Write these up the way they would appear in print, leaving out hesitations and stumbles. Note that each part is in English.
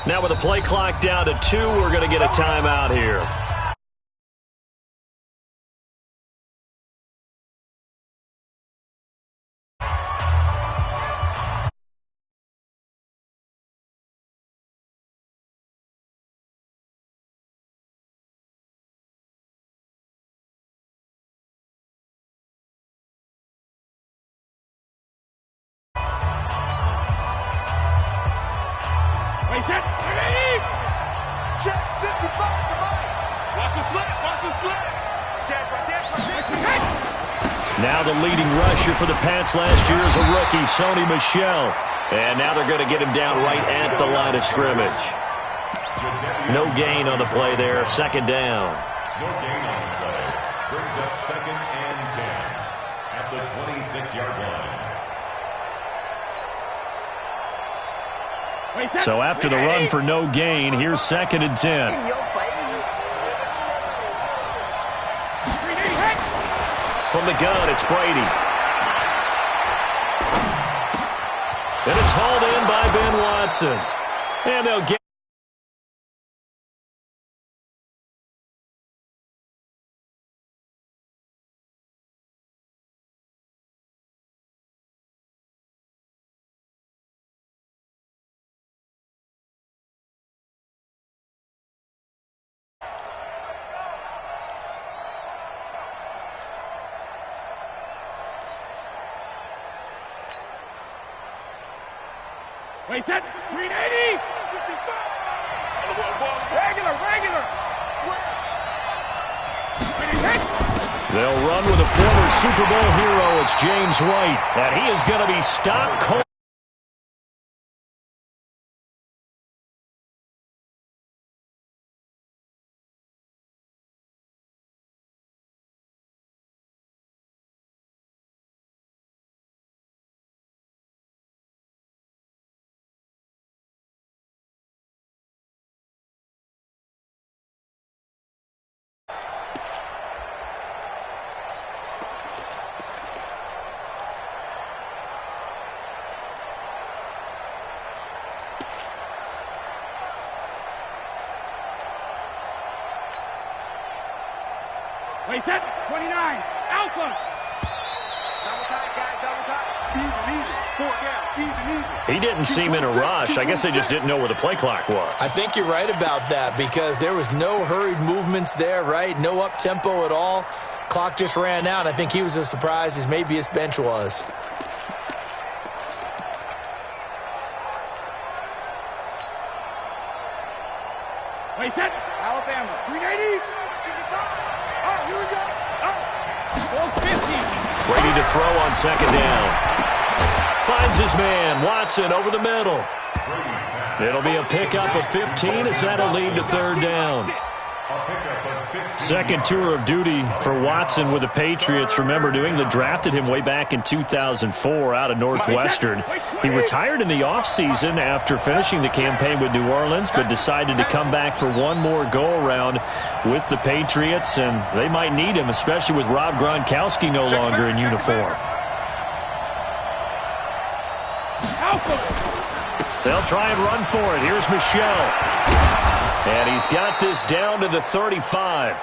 Now with the play clock down to 2, we're going to get a timeout here. Now the leading rusher for the Pats last year is a rookie, Sony Michel. And now they're going to get him down right at the line of scrimmage. No gain on the play there, second down. No gain on the play. Brings up 2nd and 10 at the 26-yard line. So after the run for no gain, here's 2nd and 10. In your face. From the gun, it's Brady. And it's hauled in by Ben Watson. And they'll get... Wait, that 380. Regular. They'll run with a former Super Bowl hero. It's James White. And he is going to be stopped cold. Wait, that 29. Alpha. Double tight, guys, double tight. Even. 4 down, even. He didn't seem in a rush. I guess they just didn't know where the play clock was. I think you're right about that because there was no hurried movements there, right? No up-tempo at all. Clock just ran out. I think he was as surprised as maybe his bench was. Wait, that Alabama 380. Oh, here we go. Oh, 450. Ready to throw on 2nd down. Finds his man, Watson, over the middle. It'll be a pickup of 15 as that'll lead to 3rd down. Second tour of duty for Watson with the Patriots. Remember, New England drafted him way back in 2004 out of Northwestern. He retired in the offseason after finishing the campaign with New Orleans, but decided to come back for one more go-around with the Patriots, and they might need him, especially with Rob Gronkowski no longer in uniform. They'll try and run for it. Here's Michel. And he's got this down to the 35.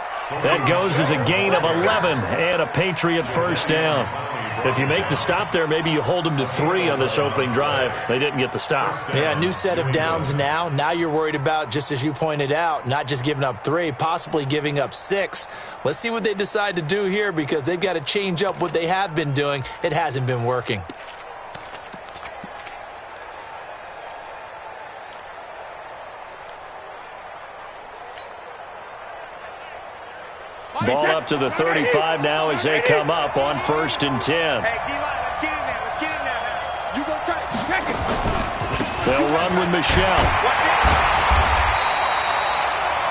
That goes as a gain of 11 and a Patriot first down. If you make the stop there, maybe you hold them to 3 on this opening drive. They didn't get the stop. Yeah, new set of downs now. Now you're worried about, just as you pointed out, not just giving up 3, possibly giving up 6. Let's see what they decide to do here because they've got to change up what they have been doing. It hasn't been working. Ball up to the 35 now as they come up on 1st and 10. Hey, D-line, let's get in there now. You go tight. Check it. They'll run with Michel.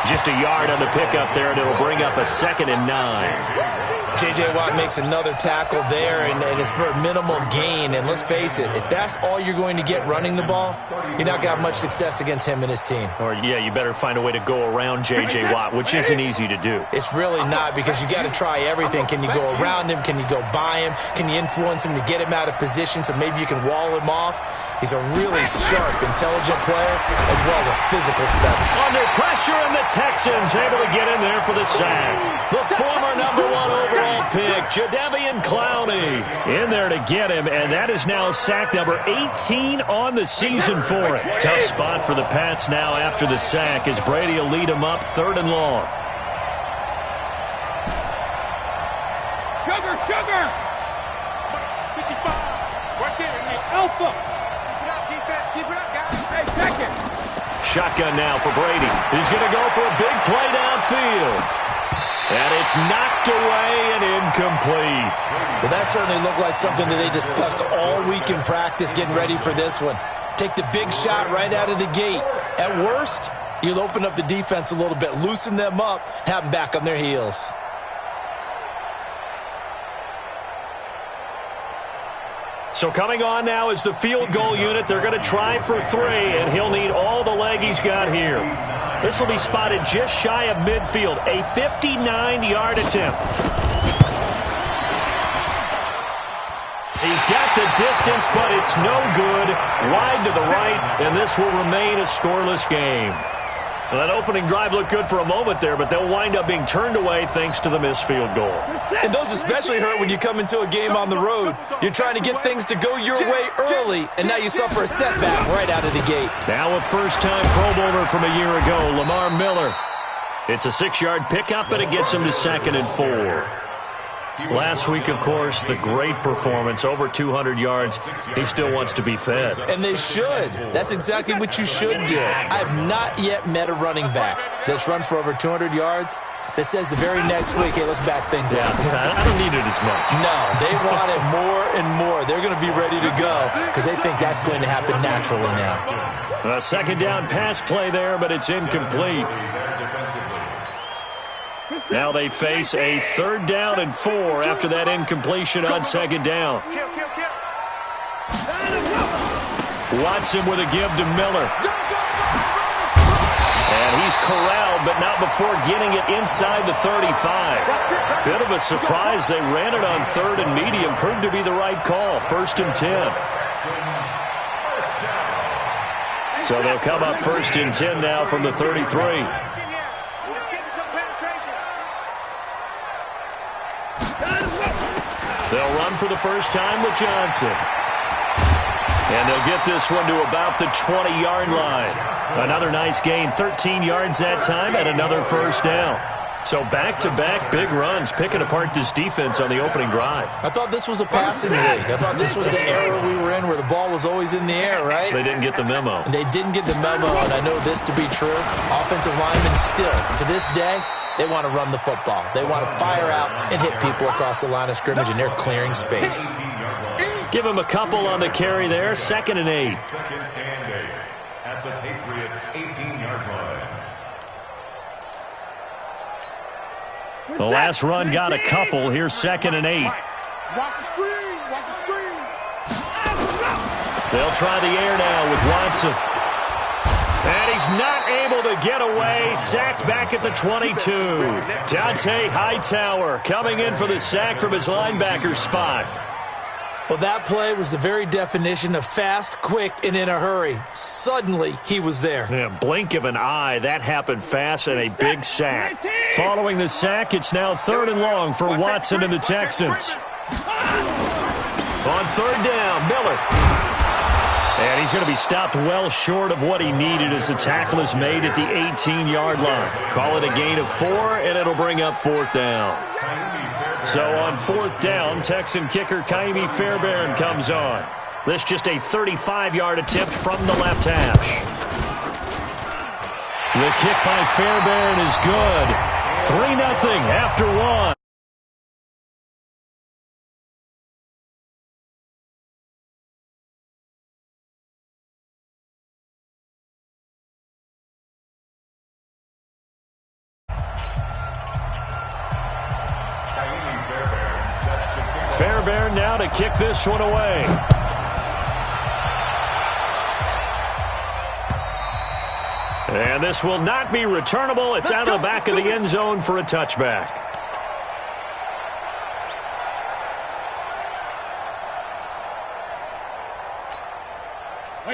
Just a yard on the pickup there, and it'll bring up a 2nd and 9. J.J. Watt makes another tackle there, and it's for a minimal gain. And let's face it, if that's all you're going to get running the ball, you're not going to have much success against him and his team. Or, yeah, you better find a way to go around J.J. Watt, which isn't easy to do. It's really not because you got to try everything. Can you go around him? Can you go by him? Can you influence him to get him out of position so maybe you can wall him off? He's a really sharp, intelligent player, as well as a physical specimen. Under pressure, and the Texans able to get in there for the sack. The former #1 overall pick, Jadeveon Clowney, in there to get him, and that is now sack number 18 on the season for him. Tough spot for the Pats now after the sack, as Brady will lead him up 3rd and long. Sugar! 55. Right there. Alpha! Keep it up, defense. Keep it up, guys. Hey, second! Shotgun now for Brady. He's going to go for a big play downfield. And it's knocked away and incomplete. Well, that certainly looked like something that they discussed all week in practice getting ready for this one. Take the big shot right out of the gate. At worst, you'll open up the defense a little bit, loosen them up, have them back on their heels. So coming on now is the field goal unit. They're going to try for 3, and he'll need all the leg he's got here. This will be spotted just shy of midfield, a 59-yard attempt. He's got the distance, but it's no good. Wide to the right, and this will remain a scoreless game. Well, that opening drive looked good for a moment there, but they'll wind up being turned away thanks to the missed field goal. And those especially hurt when you come into a game on the road. You're trying to get things to go your way early, and now you suffer a setback right out of the gate. Now a first-time Pro Bowler from a year ago, Lamar Miller. It's a 6-yard pickup, and it gets him to 2nd and 4. Last week, of course, the great performance, over 200 yards. He still wants to be fed. And they should. That's exactly what you should do. I have not yet met a running back that's run for over 200 yards that says the very next week, hey, let's back things up. Yeah, I don't need it as much. No, they want it more and more. They're going to be ready to go because they think that's going to happen naturally now. A 2nd down pass play there, but it's incomplete. Now they face a 3rd down and 4 after that incompletion on 2nd down. Watson with a give to Miller. And he's corralled, but not before getting it inside the 35. Bit of a surprise. They ran it on 3rd and medium. Proved to be the right call. 1st and 10. So they'll come up 1st and 10 now from the 33. They'll run for the first time with Johnson. And they'll get this one to about the 20-yard line. Another nice gain, 13 yards that time, and another first down. So back-to-back big runs, picking apart this defense on the opening drive. I thought this was a passing league. I thought this was the era we were in where the ball was always in the air, right? They didn't get the memo. They didn't get the memo, and I know this to be true. Offensive linemen still, to this day, they want to run the football. They want to fire out and hit people across the line of scrimmage, and they're clearing space. Give him a couple on the carry there. 2nd and 8. At the Patriots' 18-yard line. The last run got a couple. Here's 2nd and 8. Watch the screen. Watch the screen. They'll try the air now with Watson. And he's not able to get away. Sacked back at the 22. Dante Hightower coming in for the sack from his linebacker spot. Well, that play was the very definition of fast, quick, and in a hurry. Suddenly, he was there. Yeah, blink of an eye. That happened fast and a big sack. Following the sack, it's now 3rd and long for Watson and the Texans. On 3rd down, Miller. And he's going to be stopped well short of what he needed as the tackle is made at the 18-yard line. Call it a gain of 4, and it'll bring up 4th down. So on 4th down, Texan kicker Kaimi Fairbairn comes on. This just a 35-yard attempt from the left hash. The kick by Fairbairn is good. 3-0 after 1. Fairbairn now to kick this one away. And this will not be returnable. It's out of the back of the end zone for a touchback.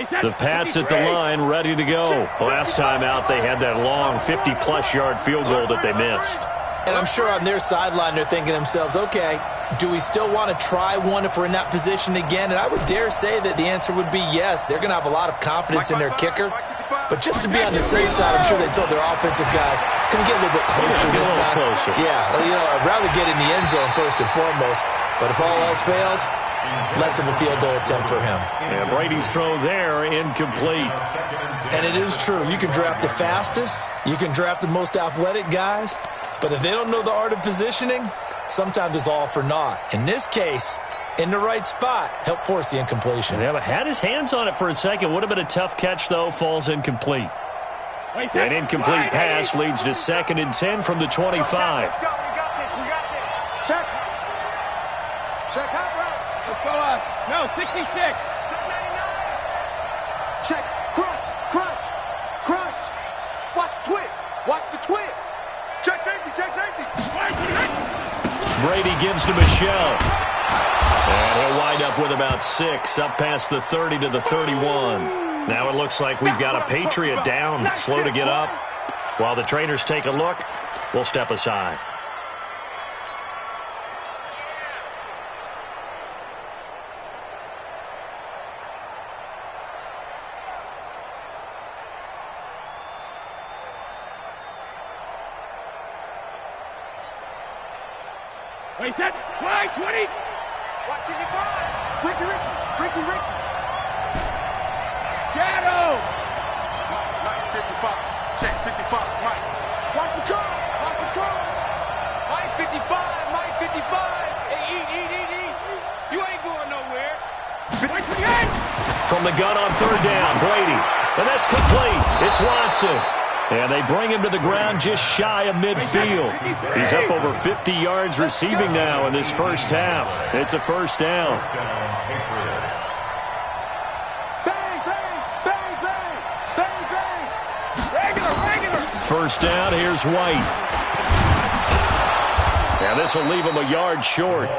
The Pats at the line, ready to go. Last time out, they had that long 50-plus yard field goal that they missed. And I'm sure on their sideline, they're thinking to themselves, okay, do we still want to try one if we're in that position again? And I would dare say that the answer would be yes. They're going to have a lot of confidence in their kicker. But just to be on the safe side, I'm sure they told their offensive guys, can we get a little bit closer this time? Closer. Yeah, I'd rather get in the end zone first and foremost. But if all else fails, less of a field goal attempt for him. Yeah, Brady's throw there, incomplete. And it is true. You can draft the fastest. You can draft the most athletic guys. But if they don't know the art of positioning, sometimes it's all for naught. In this case, in the right spot, help force the incompletion. Yeah, but had his hands on it for a second. Would have been a tough catch, though. Falls incomplete. An incomplete pass leads to 2nd and 10 from the 25. Let's go. We got this. Check. Check out right. Let's go up. No, 66. Check 99. Check. Crunch. Crunch. Crunch. Watch the twist. Watch the twist. Check safety. Check safety. Brady gives to Michelle. And he'll wind up with about 6, up past the 30 to the 31. Now it looks like we've got a Patriot down, slow to get up. While the trainers take a look, we'll step aside. Wait, set. Wide, 20. Watching your ball. Ricky. Shadow. Mike 55. Check 55. Mike. Watch the curl. Mike 55. Mike 55. Hey, eat. You ain't going nowhere. Wait, From the gun on 3rd down, Brady. And that's complete. It's Watson. And they bring him to the ground just shy of midfield. He's up over 50 yards receiving now in this first half. It's a first down. Regular. First down, here's White. Now this will leave him a yard short.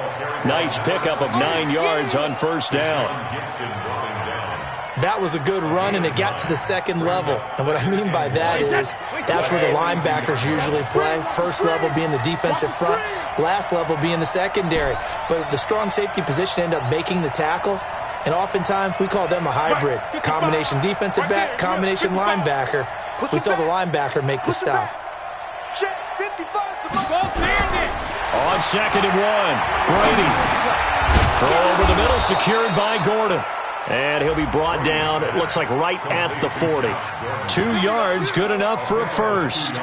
Nice pickup of 9 yards on first down. That was a good run, and it got to the 2nd level. And what I mean by that is that's where the linebackers usually play. First level being the defensive front, last level being the secondary. But the strong safety position ended up making the tackle, and oftentimes we call them a hybrid. Combination defensive back, combination linebacker. We saw the linebacker make the stop. Check 55. On 2nd and 1, Brady. Throw over the middle, secured by Gordon. And he'll be brought down, it looks like right at the 40. 2 yards, good enough for a first.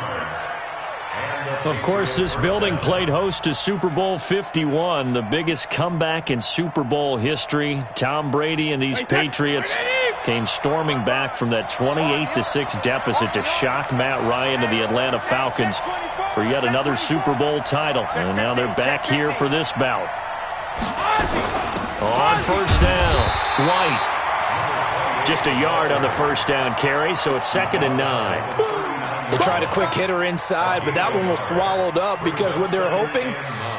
Of course, this building played host to Super Bowl 51, the biggest comeback in Super Bowl history. Tom Brady and these Patriots came storming back from that 28-6 deficit to shock Matt Ryan and the Atlanta Falcons for yet another Super Bowl title. And now they're back here for this bout. On first down, White. Just a yard on the first down carry, so it's 2nd and 9. They tried a quick hitter inside, but that one was swallowed up because what they're hoping,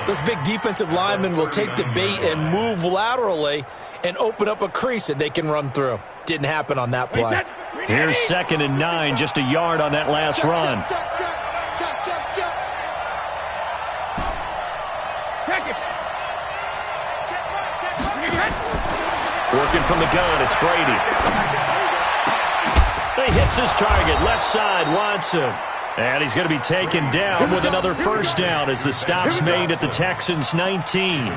those big defensive linemen will take the bait and move laterally and open up a crease that they can run through. Didn't happen on that play. Here's 2nd and 9, just a yard on that last run. Working from the gun, it's Brady. He hits his target, left side, Watson. And he's going to be taken down with another first down as the stop's made at the Texans' 19.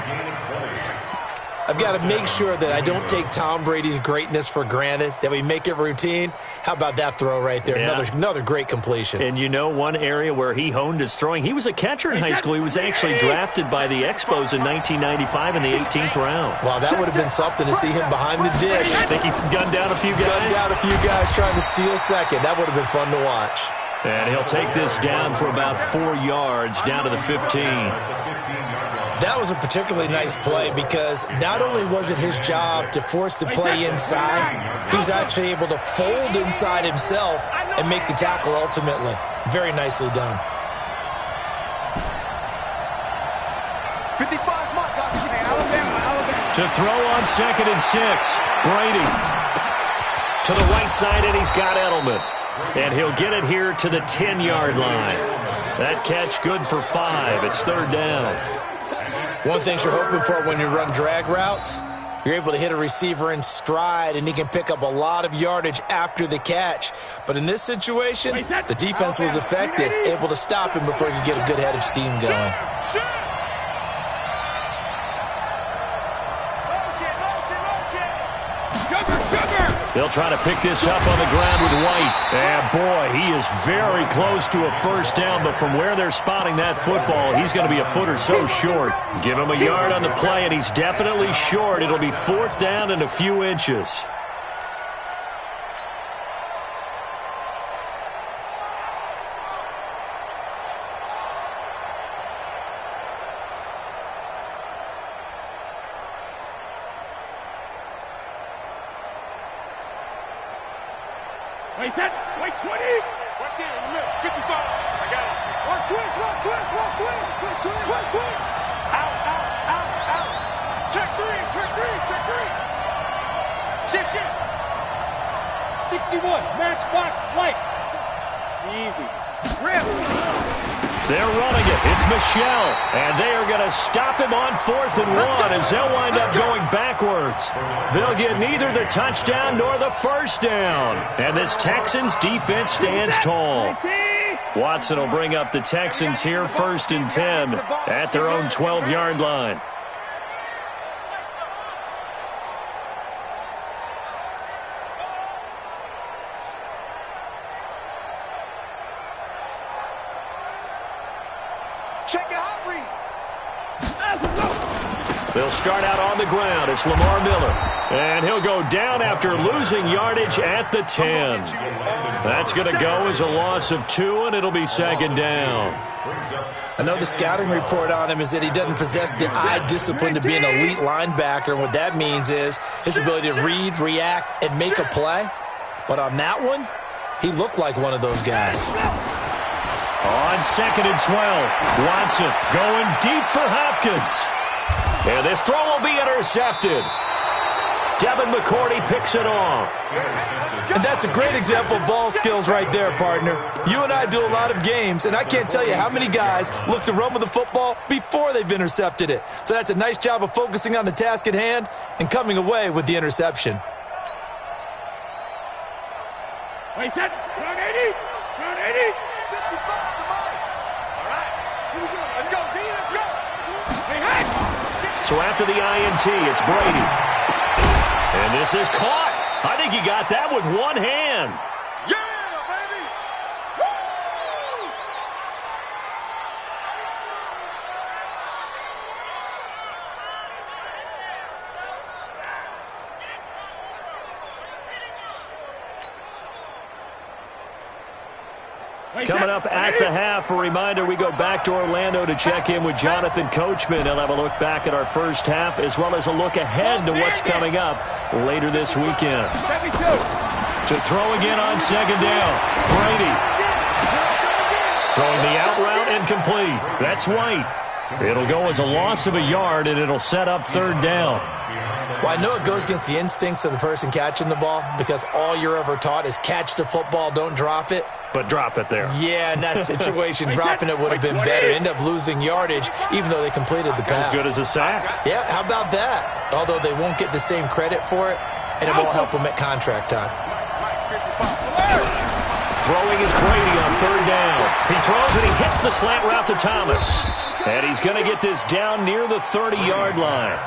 I've got to make sure that I don't take Tom Brady's greatness for granted, that we make it routine. How about that throw right there? Yeah. Another great completion. And you know one area where he honed his throwing, he was a catcher in high school. He was actually drafted by the Expos in 1995 in the 18th round. Wow, that would have been something to see him behind the dish. I think he gunned down a few guys. Trying to steal second. That would have been fun to watch. And he'll take this down for about 4 yards, down to the 15. That was a particularly nice play because not only was it his job to force the play inside, he was actually able to fold inside himself and make the tackle ultimately. Very nicely done. 55 mark, Alabama. To throw on 2nd and 6, Brady. to the right side, and he's got Edelman. And he'll get it here to the 10-yard line. That catch good for 5. It's third down. One thing you're hoping for when you run drag routes, you're able to hit a receiver in stride, and he can pick up a lot of yardage after the catch. But in this situation, the defense was effective, able to stop him before he could get a good head of steam going. They'll try to pick this up on the ground with White. And, boy, he is very close to a first down, but from where they're spotting that football, he's going to be a foot or so short. Give him a yard on the play, and he's definitely short. It'll be fourth down and a few inches. Wait, 20. Right there in the middle. 55. I got it. One twist. Out. Check three. Shit. 61. Matchbox lights. Easy. Rip. They're running it. It's Michelle. And they are going to stop him on 4th and 1 as they'll wind up going backwards. They'll get neither the touchdown nor the first down. And this Texans defense stands tall. Watson will bring up the Texans here, 1st and 10 at their own 12-yard line. Check your hot read. They'll start out on the ground. It's Lamar Miller. And he'll go down after losing yardage at the 10. That's going to go as a loss of 2, and it'll be second down. I know the scouting report on him is that he doesn't possess the eye discipline to be an elite linebacker. And what that means is his ability to read, react, and make a play. But on that one, he looked like one of those guys. On 2nd and 12, Watson going deep for Hopkins. And this throw will be intercepted. Devin McCourty picks it off. And that's a great example of ball skills right there, partner. You and I do a lot of games, and I can't tell you how many guys look to run with the football before they've intercepted it. So that's a nice job of focusing on the task at hand and coming away with the interception. Wait, set. Run 80. 55. All right. Here we go. Let's go, D. Let's go. Hey, hey. So after the INT, it's Brady. And this is caught. I think he got that with one hand. Yeah, baby. Woo! Coming up at the half, a reminder, we go back to Orlando to check in with Jonathan Coachman. He'll have a look back at our first half as well as a look ahead to what's coming up later this weekend. To throw again on second down, Brady. Throwing the out route incomplete. That's White. It'll go as a loss of a yard, and it'll set up third down. Well, I know it goes against the instincts of the person catching the ball because all you're ever taught is catch the football, don't drop it. But drop it there. Yeah, in that situation, dropping it would have been better. End up losing yardage, even though they completed the pass. As good as a sack. Yeah, how about that? Although they won't get the same credit for it, and it won't help them at contract time. Throwing is Brady on third down. He throws and he hits the slant route to Thomas. And he's going to get this down near the 30-yard line.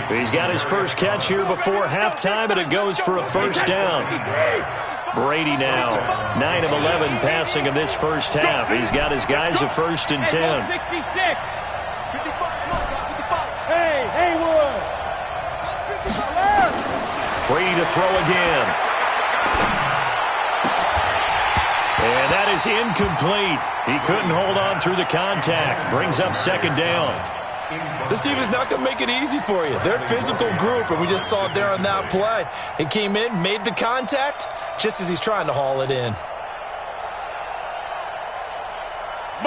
He's got his first catch here before halftime, and it goes for a first down. Brady now, 9 of 11 passing in this first half. He's got his guys a 1st and 10. 66. Hey, Haywood. Brady to throw again. And that is incomplete. He couldn't hold on through the contact. Brings up second down. This team is not going to make it easy for you. They're a physical group, and we just saw it there on that play. He came in, made the contact, just as he's trying to haul it in.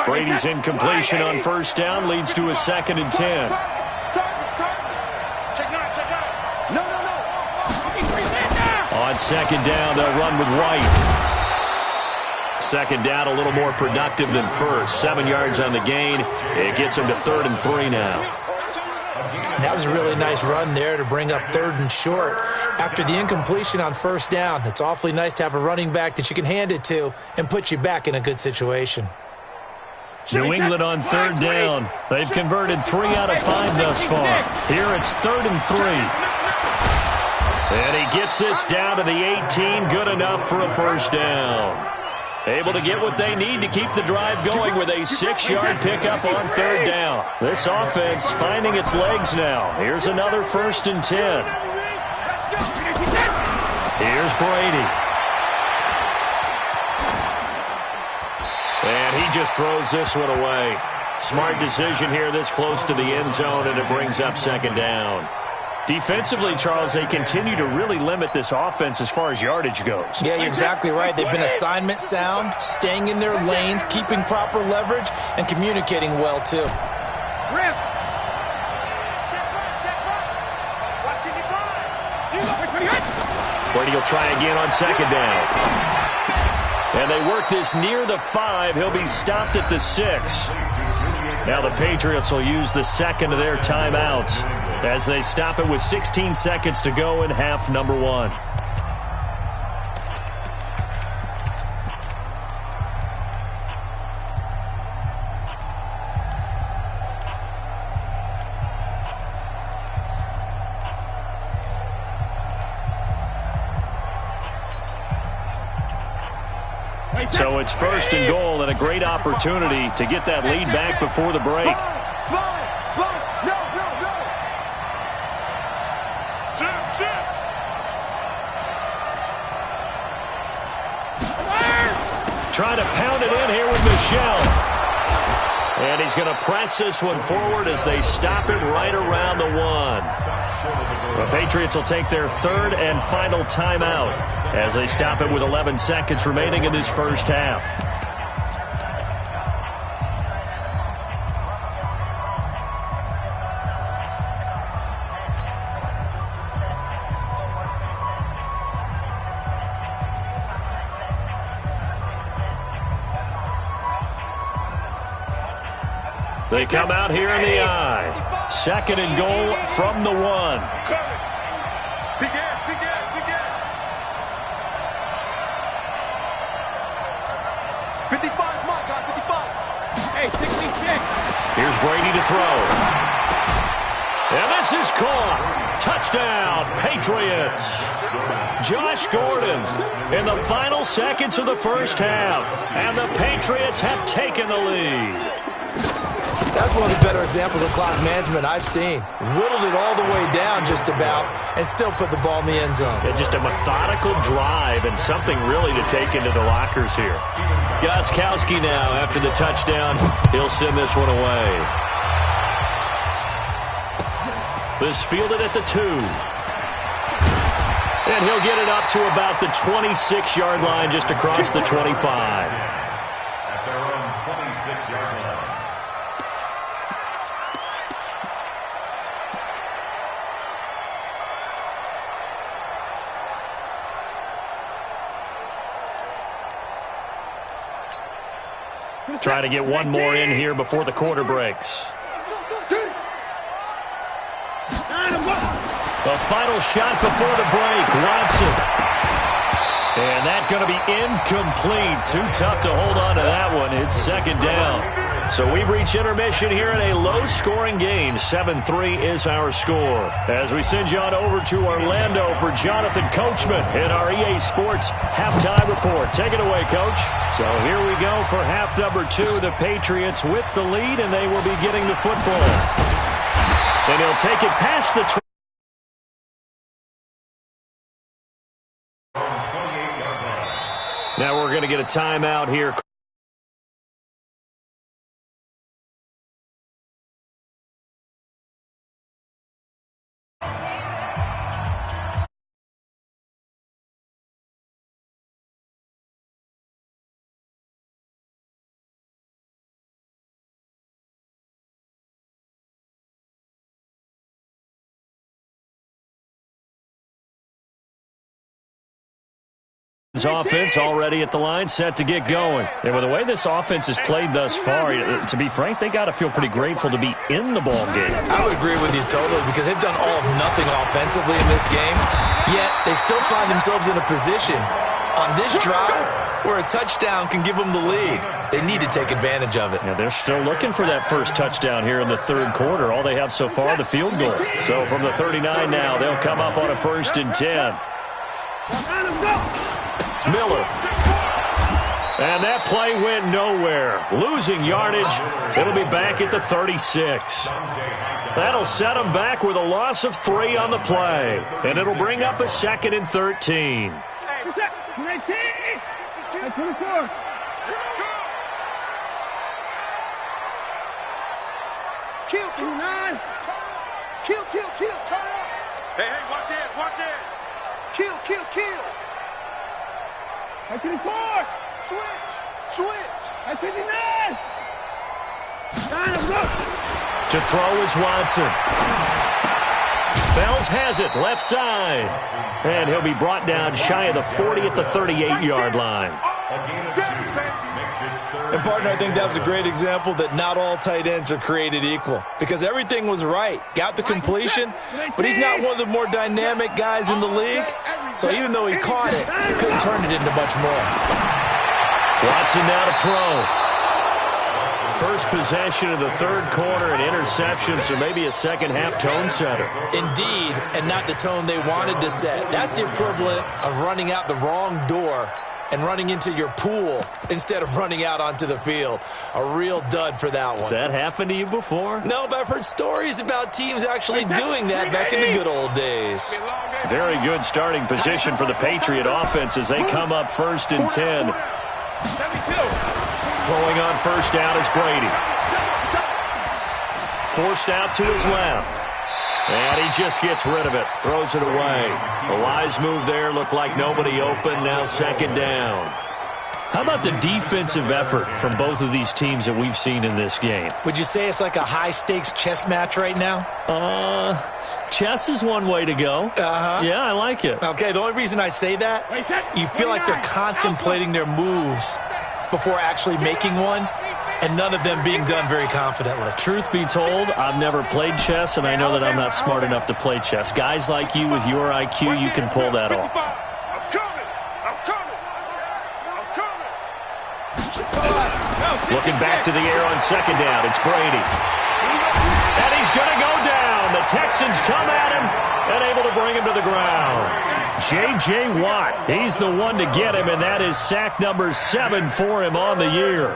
Brady's incompletion on first down leads to a 2nd and 10. Check nine. No. On On second down, they'll run with White. Second down, a little more productive than first. 7 yards on the gain. It gets them to 3rd and 3 now. That was a really nice run there to bring up 3rd and short. After the incompletion on first down, it's awfully nice to have a running back that you can hand it to and put you back in a good situation. New England on 3rd down. They've converted 3 out of 5 thus far. Here it's 3rd and 3. And he gets this down to the 18. Good enough for a first down. Able to get what they need to keep the drive going with a 6-yard pickup on 3rd down. This offense finding its legs now. Here's another 1st and 10. Here's Brady. And he just throws this one away. Smart decision here this close to the end zone, and it brings up 2nd down. Defensively, Charles, they continue to really limit this offense as far as yardage goes. Yeah, you're exactly right. They've been assignment sound, staying in their lanes, keeping proper leverage, and communicating well, too. Brady will try again on 2nd down. And they work this near the 5. He'll be stopped at the 6. Now the Patriots will use the 2nd of their timeouts as they stop it with 16 seconds to go in half number 1. So it's 1st and goal and a great opportunity to get that lead back before the break. Trying to pound it in here with Michelle. And he's going to press this one forward as they stop it right around the 1. The Patriots will take their 3rd and final timeout as they stop it with 11 seconds remaining in this first half. They come out here in the eye. 2nd and goal from the 1. Here's Brady to throw. And this is caught. Touchdown, Patriots. Josh Gordon in the final seconds of the first half. And the Patriots have taken the lead. That's one of the better examples of clock management I've seen. Whittled it all the way down just about and still put the ball in the end zone. Yeah, just a methodical drive and something really to take into the lockers here. Gostkowski now after the touchdown. He'll send this one away. This fielded at the 2. And he'll get it up to about the 26-yard line just across the 25. At their own 26-yard line. Trying to get one more in here before the quarter breaks. The final shot before the break. Watson. And that's going to be incomplete. Too tough to hold on to that one. It's 2nd down. So we've reached intermission here in a low-scoring game. 7-3 is our score. As we send you on over to Orlando for Jonathan Coachman in our EA Sports Halftime Report. Take it away, Coach. So here we go for half number 2. The Patriots with the lead, and they will be getting the football. And he'll take it past the 20. Now we're going to get a timeout here. Texans offense already at the line, set to get going. And with the way this offense has played thus far, to be frank, they got to feel pretty grateful to be in the ball game. I would agree with you totally because they've done all of nothing offensively in this game, yet they still find themselves in a position on this drive where a touchdown can give them the lead. They need to take advantage of it. Yeah, they're still looking for that first touchdown here in the third quarter. All they have so far, the field goal. So from the 39 now, they'll come up on a 1st and 10. Miller. And that play went nowhere. Losing yardage. It'll be back at the 36. That'll set them back with a loss of 3 on the play. And it'll bring up a 2nd and 13. 24. Kill, kill, 9. Kill, kill, kill. Turn up. Hey, hey, watch it, watch it. Kill, kill, kill. 24. Switch, switch. 59. Line him up. To throw is Watson. Fells has it, left side. And he'll be brought down shy of the 40 at the 38-yard line. And, partner, I think that was a great example that not all tight ends are created equal because everything was right. Got the completion, but he's not one of the more dynamic guys in the league. So even though he caught it, he couldn't turn it into much more. Watson now to throw. First possession of the third quarter, an interception, so maybe a second-half tone setter. Indeed, and not the tone they wanted to set. That's the equivalent of running out the wrong door and running into your pool instead of running out onto the field. A real dud for that one. Has that happened to you before? No, but I've heard stories about teams actually doing that back in the good old days. Very good starting position for the Patriot offense as they come up 1st and 10. Throwing on first down is Brady. Forced out to his left. And he just gets rid of it. Throws it away. A wise move there. Looked like nobody open. Now 2nd down. How about the defensive effort from both of these teams that we've seen in this game? Would you say it's like a high-stakes chess match right now? Chess is one way to go. Yeah, I like it. Okay, the only reason I say that, you feel like they're contemplating their moves before actually making one, and none of them being done very confidently. Truth be told, I've never played chess, and I know that I'm not smart enough to play chess. Guys like you with your IQ, you can pull that off. I'm coming. I'm coming. I'm coming. Looking back to the air on 2nd down, it's Brady. And he's going to go down. The Texans come at him and able to bring him to the ground. J.J. Watt, he's the one to get him, and that is sack number 7 for him on the year.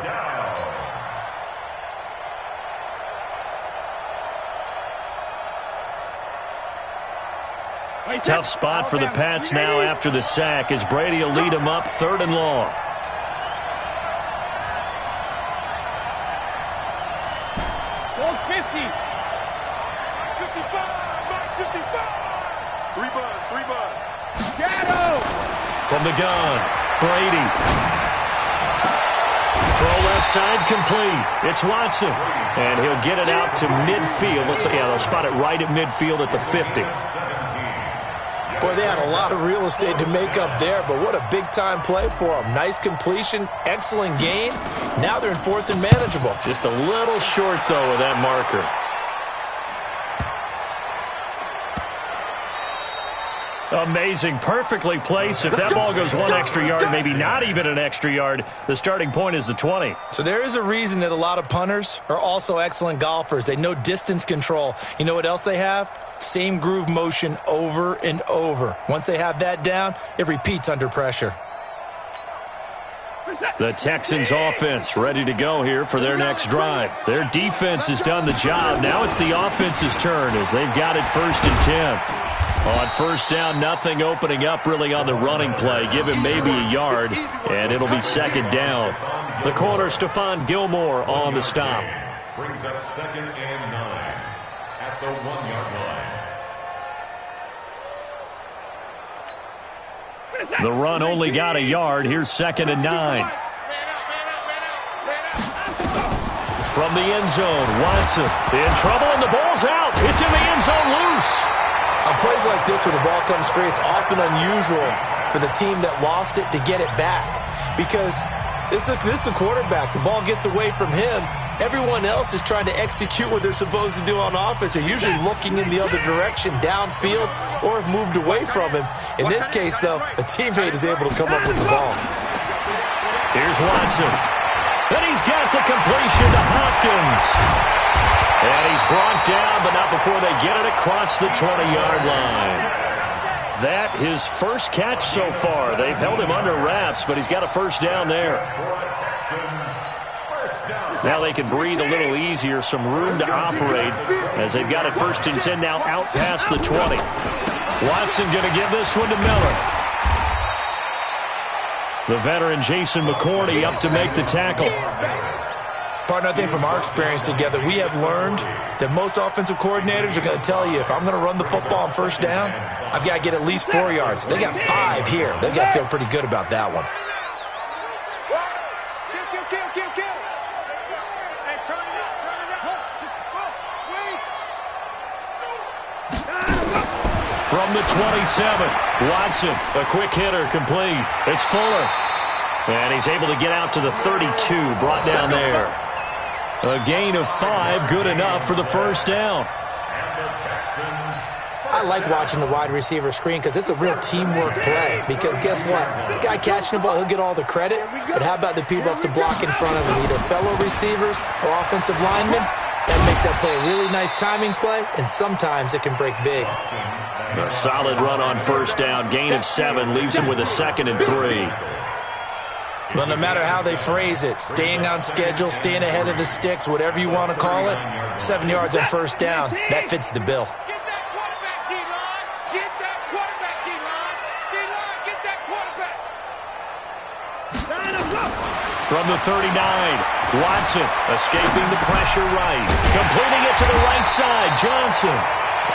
Tough spot for the Pats now after the sack as Brady will lead them up 3rd and long. From the gun, Brady. Throw left side complete. It's Watson. And he'll get it out to midfield. They'll spot it right at midfield at the 50. Boy, they had a lot of real estate to make up there, but what a big-time play for them. Nice completion, excellent gain. Now they're in 4th and manageable. Just a little short, though, of that marker. Amazing. Perfectly placed. If that ball goes 1 extra yard, maybe not even an extra yard, the starting point is the 20. So there is a reason that a lot of punters are also excellent golfers. They know distance control. You know what else they have? Same groove motion over and over. Once they have that down, it repeats under pressure. The Texans offense ready to go here for their next drive. Their defense has done the job. Now it's the offense's turn as they've got it 1st and 10. On 1st down, nothing opening up really on the running play. Give him maybe a yard, and it'll be 2nd down. The corner, Stephon Gilmore on the stop. Brings up 2nd and 9 at the 1-yard line. The run only got a yard. Here's 2nd and 9. From the end zone, Watson in trouble, and the ball's out. It's in the end zone loose. On plays like this, when the ball comes free, it's often unusual for the team that lost it to get it back. Because this is the quarterback. The ball gets away from him. Everyone else is trying to execute what they're supposed to do on offense. They're usually looking in the other direction, downfield, or have moved away from him. In this case, though, a teammate is able to come up with the ball. Here's Watson. And he's got the completion to Hopkins. And he's brought down, but not before they get it across the 20-yard line. That his first catch so far. They've held him under wraps, but he's got a first down there. Now they can breathe a little easier, some room to operate as they've got it 1st and 10 now out past the 20. Watson going to give this one to Miller. The veteran Jason McCourty up to make the tackle. Partner, I think from our experience together, we have learned that most offensive coordinators are going to tell you, if I'm going to run the football on 1st down, I've got to get at least 4 yards. They got 5 here. They've got to feel pretty good about that one. From the 27, Watson, a quick hitter, complete. It's Fuller. And he's able to get out to the 32, brought down there. A gain of 5, good enough for the first down. I like watching the wide receiver screen because it's a real teamwork play. Because guess what? The guy catching the ball, he'll get all the credit. But how about the people up to block in front of him, either fellow receivers or offensive linemen? That makes that play a really nice timing play, and sometimes it can break big. A solid run on 1st down. Gain of 7 leaves him with a 2nd and 3. Well, no matter how they phrase it, staying on schedule, staying ahead of the sticks, whatever you want to call it, 7 yards on 1st down, that fits the bill. Get that quarterback, D-line. Get that quarterback, D-line. D-line, get that quarterback. From the 39, Watson escaping the pressure right. Completing it to the right side, Johnson.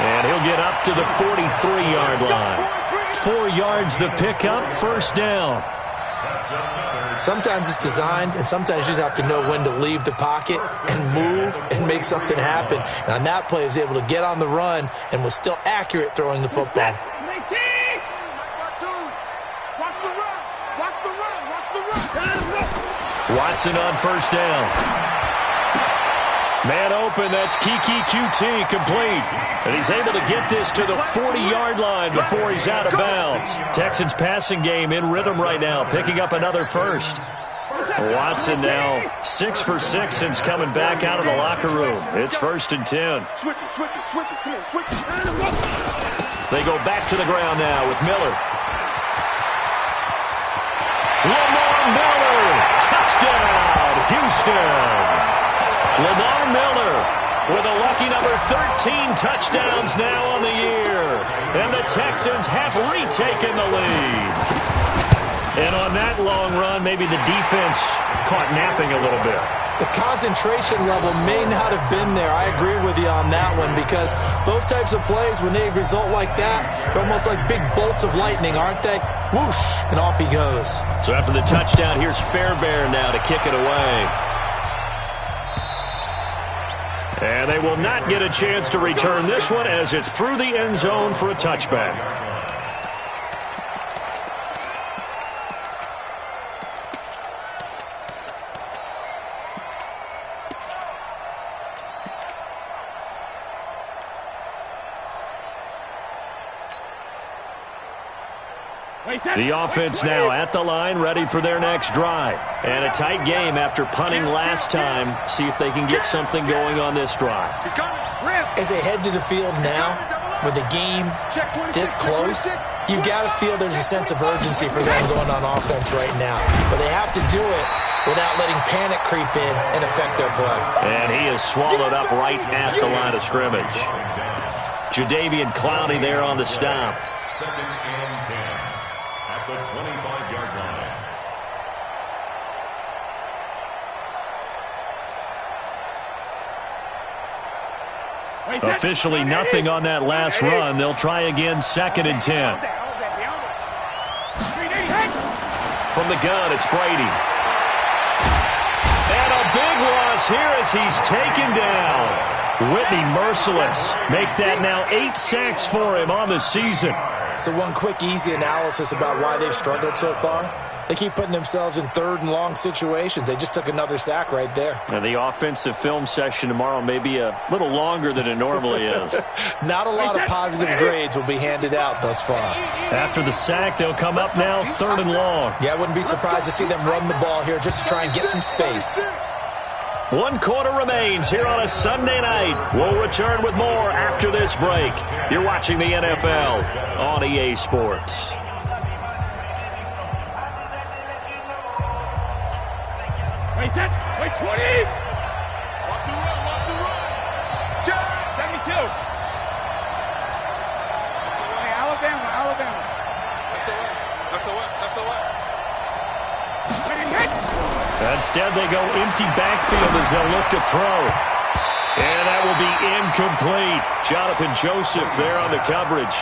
And he'll get up to the 43-yard line. 4 yards the pickup, 1st down. Sometimes it's designed, and sometimes you just have to know when to leave the pocket and move and make something happen. And on that play, he was able to get on the run and was still accurate throwing the football. Watson on 1st down. Man open, that's Kiki QT, complete. And he's able to get this to the 40-yard line before he's out of bounds. Texans passing game in rhythm right now, picking up another first. Watson now 6 for 6 since coming back out of the locker room. It's 1st and 10. Switch it. Come on, switch it. They go back to the ground now with Miller. Lamar Miller, touchdown, Houston. Lamar Miller with a lucky number 13 touchdowns now on the year. And the Texans have retaken the lead. And on that long run, maybe the defense caught napping a little bit. The concentration level may not have been there. I agree with you on that one, because those types of plays, when they result like that, they're almost like big bolts of lightning, aren't they? Whoosh, and off he goes. So after the touchdown, here's Fairbairn now to kick it away. And they will not get a chance to return this one as it's through the end zone for a touchback. The offense now at the line, ready for their next drive. And a tight game after punting last time. See if they can get something going on this drive. As they head to the field now, with the game this close, you've got to feel there's a sense of urgency for them going on offense right now. But they have to do it without letting panic creep in and affect their play. And he is swallowed up right at the line of scrimmage. Jadeveon Clowney there on the stop. 2nd and 10 at the 25-yard line. Officially nothing on that last run. They'll try again, 2nd and 10. From the gun, it's Brady. And a big loss is here as he's taken down. Whitney merciless. Make that now 8 sacks for him on the season. So one quick, easy analysis about why they've struggled so far. They keep putting themselves in third and long situations. They just took another sack right there. And the offensive film session tomorrow may be a little longer than it normally is. Not a lot of positive grades will be handed out thus far. After the sack, they'll come up now 3rd and long. Yeah, I wouldn't be surprised to see them run the ball here just to try and get some space. 1 quarter remains here on a Sunday night. We'll return with more after this break. You're watching the NFL on EA Sports. Wait, 20! Watch the run! 72! Alabama. That's the way. Instead, they go empty backfield as they'll look to throw. And that will be incomplete. Jonathan Joseph there on the coverage.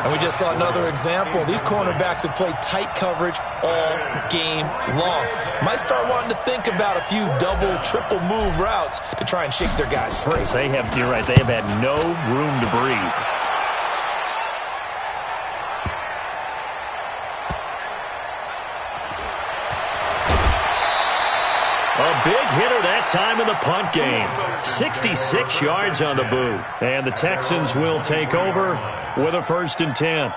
And we just saw another example. These cornerbacks have played tight coverage all game long. Might start wanting to think about a few double, triple move routes to try and shake their guys free. You're right, they have had no room to breathe. A big hitter that time in the punt game. 66 yards on the boot. And the Texans will take over with a 1st and 10.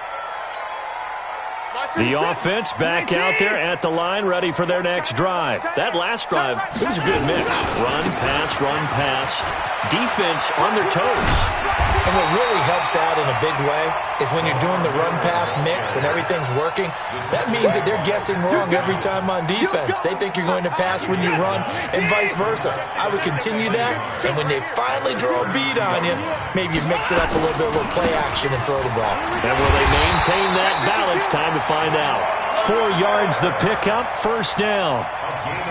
The offense back out there at the line, ready for their next drive. That last drive, it was a good mix. Run, pass. Defense on their toes. And what really helps out in a big way is when you're doing the run-pass mix and everything's working, that means that they're guessing wrong every time on defense. They think you're going to pass when you run and vice versa. I would continue that, and when they finally draw a beat on you, maybe you mix it up a little bit with play action and throw the ball. And will they maintain that balance? Time to find out. 4 yards the pickup, 1st down.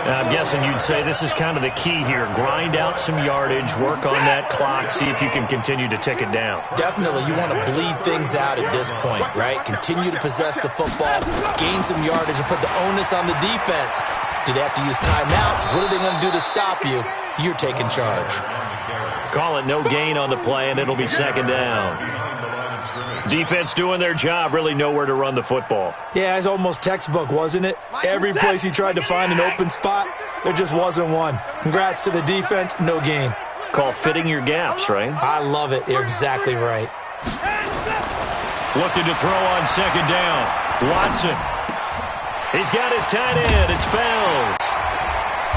Now, I'm guessing you'd say this is kind of the key here. Grind out some yardage, work on that clock, see if you can continue to tick it down. Definitely, you want to bleed things out at this point, right? Continue to possess the football, gain some yardage, and put the onus on the defense. Do they have to use timeouts? What are they going to do to stop you? You're taking charge. Call it no gain on the play, and it'll be 2nd down. Defense doing their job, really nowhere to run the football. Yeah, it's almost textbook, wasn't it? Every place he tried to find an open spot, there just wasn't one. Congrats to the defense, no gain. Call fitting your gaps, right? I love it. You're exactly right. Looking to throw on 2nd down. Watson. He's got his tight end. It's Fells.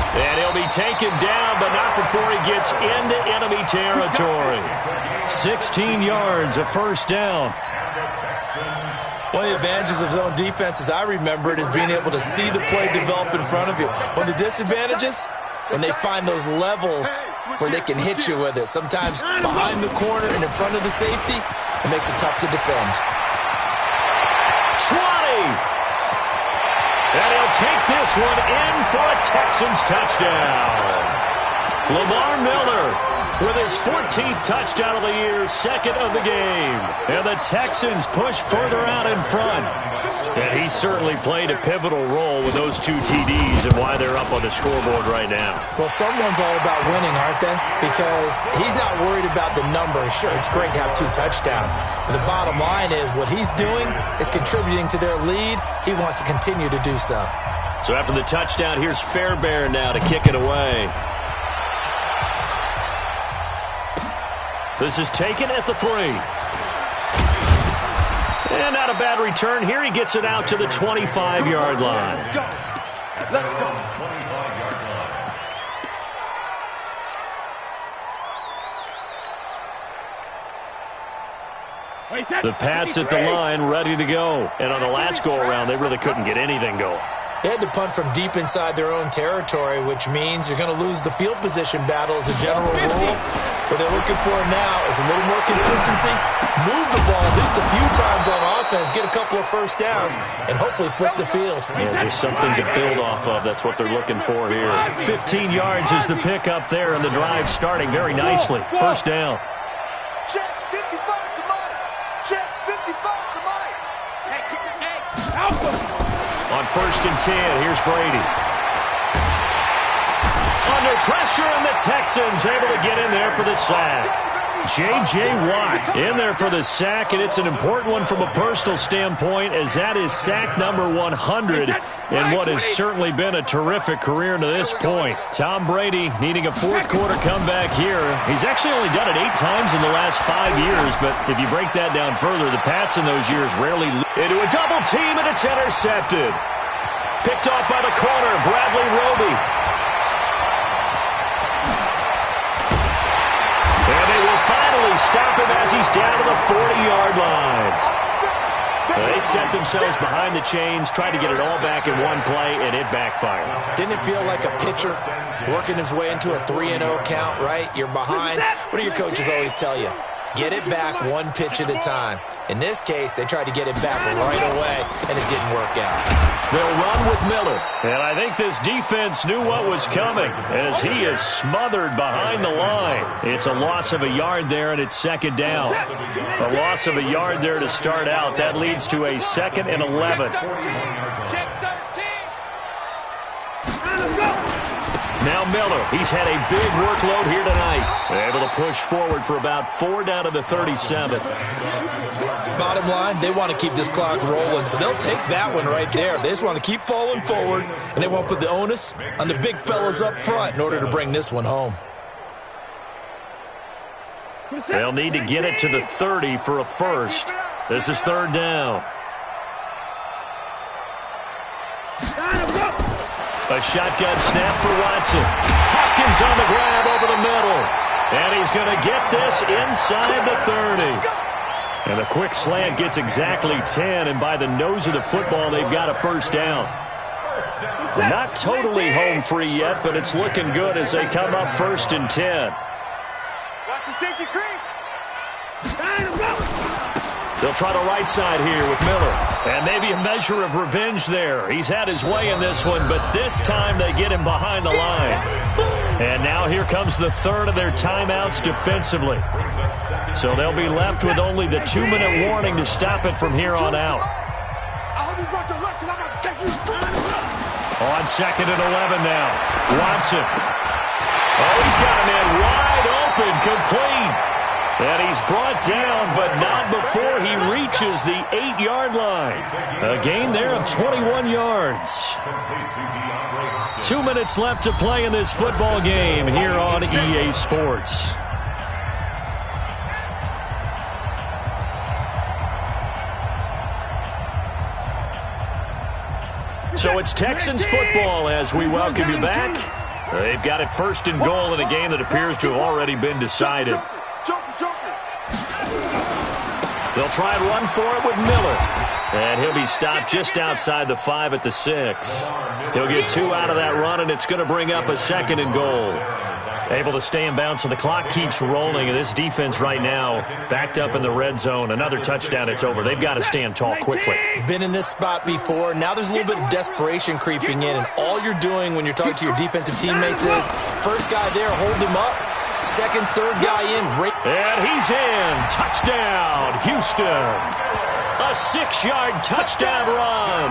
And he'll be taken down, but not before he gets into enemy territory. 16 yards, a 1st down. One of the advantages of zone defense, as I remember it, is being able to see the play develop in front of you. One of the disadvantages, when they find those levels where they can hit you with it. Sometimes behind the corner and in front of the safety, it makes it tough to defend. 20! And he'll take this one in for a Texans touchdown. Lamar Miller with his 14th touchdown of the year, 2nd of the game. And the Texans push further out in front. And he certainly played a pivotal role with those 2 TDs and why they're up on the scoreboard right now. Well, someone's all about winning, aren't they? Because he's not worried about the number. Sure, it's great to have 2 touchdowns. But the bottom line is what he's doing is contributing to their lead. He wants to continue to do so. So after the touchdown, here's Fairbairn now to kick it away. This is taken at the 3. And not a bad return here. He gets it out to the 25-yard line. Let's go. 25-yard line. The Pats at the line, ready to go. And on the last go-around, they really couldn't get anything going. They had to punt from deep inside their own territory, which means you're going to lose the field position battle as a general rule. What they're looking for now is a little more consistency, move the ball at least a few times on offense, get a couple of 1st downs, and hopefully flip the field. Yeah, just something to build off of. That's what they're looking for here. 15 yards is the pickup there, and the drive starting very nicely. 1st down. Check 55 to Mike. Check 55 to Mike. On 1st and 10, here's Brady. Under pressure, and the Texans able to get in there for the sack. J.J. Watt in there for the sack, and it's an important one from a personal standpoint, as that is sack number 100 in what has certainly been a terrific career to this point. Tom Brady needing a fourth-quarter comeback here. He's actually only done it 8 times in the last 5 years, but if you break that down further, the Pats in those years rarely into a double team, and it's intercepted. Picked off by the corner, Bradley Roby. And they will finally stop him as he's down to the 40-yard line. They set themselves behind the chains, tried to get it all back in one play, and it backfired. Didn't it feel like a pitcher working his way into a 3-0 count, right? You're behind. What do your coaches always tell you? Get it back one pitch at a time. In this case, they tried to get it back right away, and it didn't work out. They'll run with Miller. And I think this defense knew what was coming as he is smothered behind the line. It's a loss of a yard there, and it's second down. A loss of a yard there to start out. That leads to a 2nd and 11. Now Miller, he's had a big workload here tonight. Able to push forward for about 4 down to the 37. Bottom line, they want to keep this clock rolling, so they'll take that one right there. They just want to keep falling forward, and they won't put the onus on the big fellas up front in order to bring this one home. They'll need to get it to the 30 for a first. This is 3rd down. A shotgun snap for Watson. Hopkins on the grab over the middle. And he's going to get this inside the 30. And a quick slant gets exactly 10, and by the nose of the football, they've got a first down. Not totally home free yet, but it's looking good as they come up 1st and 10. Watch the safety creep. They'll try the right side here with Miller. And maybe a measure of revenge there. He's had his way in this one, but this time they get him behind the line. And now here comes the 3rd of their timeouts defensively. So they'll be left with only the 2-minute warning to stop it from here on out. On 2nd and 11 now. Watson. Oh, he's got a man wide open, complete. And he's brought down, but not before he reaches the 8-yard line. A gain there of 21 yards. 2 minutes left to play in this football game here on EA Sports. So it's Texans football as we welcome you back. They've got it 1st and goal in a game that appears to have already been decided. They'll try and run for it with Miller. And he'll be stopped just outside the 5 at the 6. He'll get 2 out of that run, and it's going to bring up a 2nd and goal. Able to stay in bounds, so the clock keeps rolling. And this defense right now backed up in the red zone. Another touchdown, it's over. They've got to stand tall quickly. Been in this spot before. Now there's a little bit of desperation creeping in. And all you're doing when you're talking to your defensive teammates is, first guy there, hold him up. 2nd, 3rd guy in. And he's in. Touchdown, Houston. A 6-yard touchdown run.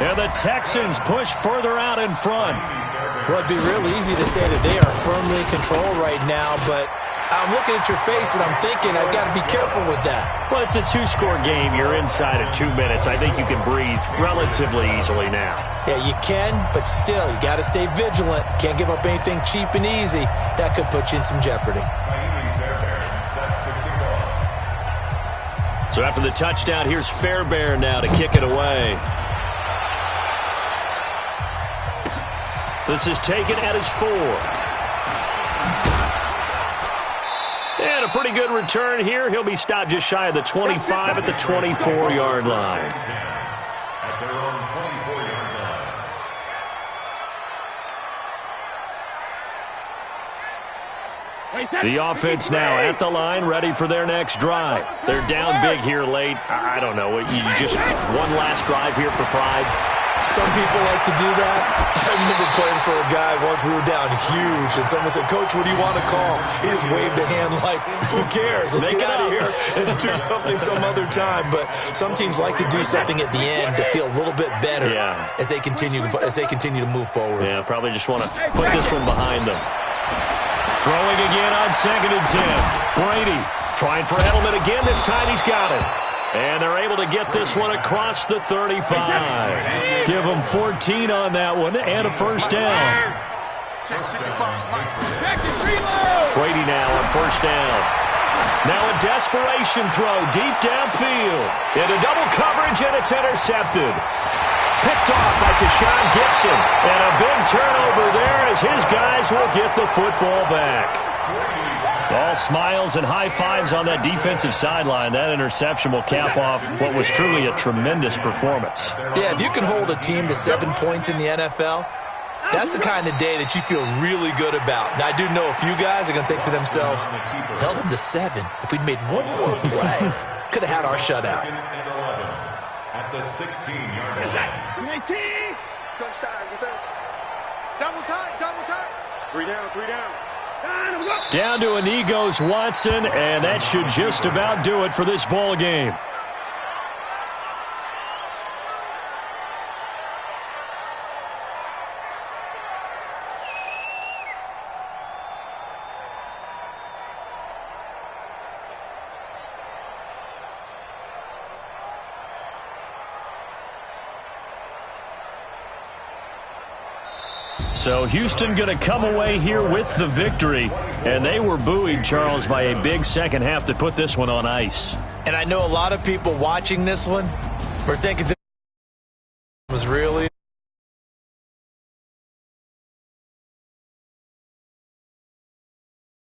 And the Texans push further out in front. Well, it'd be real easy to say that they are firmly in control right now, but I'm looking at your face and I'm thinking I've got to be careful with that. Well, it's a 2-score game. You're inside of 2 minutes. I think you can breathe relatively easily now. Yeah, you can, but still, you got to stay vigilant. Can't give up anything cheap and easy. That could put you in some jeopardy. So after the touchdown, here's Fairbairn now to kick it away. This is taken at his 4. And a pretty good return here. He'll be stopped just shy of the 25 at the 24-yard line. At their own 24-yard line. The offense now at the line, ready for their next drive. They're down big here late. I don't know. You just one last drive here for pride. Some people like to do that. I remember playing for a guy once. We were down huge, and someone said, "Coach, what do you want to call?" He just waved a hand like, "Who cares? Let's get out of here and do something some other time." But some teams like to do something at the end to feel a little bit better as they continue to move forward. Yeah, probably just want to put this one behind them. Throwing again on 2nd and 10. Brady trying for Edelman again. This time he's got it. And they're able to get this one across the 35. Give them 14 on that one and a first down. Brady now on first down. Now a desperation throw deep downfield. Into double coverage, and it's intercepted. Picked off by Deshaun Gibson. And a big turnover there as his guys will get the football back. All smiles and high fives on that defensive sideline. That interception will cap off what was truly a tremendous performance. Yeah, if you can hold a team to 7 points in the NFL, that's the kind of day that you feel really good about. Now, I do know a few guys are going to think to themselves, held them to 7. If we'd made one more play, could have had our shutout. At the 16-yard line. 19. Crunch time, defense. Double time, double time. 3 down, 3 down. Down to a knee goes Watson, and that should just about do it for this ball game. So Houston going to come away here with the victory. And they were buoyed, Charles, by a big second half that put this one on ice. And I know a lot of people watching this one were thinking this was really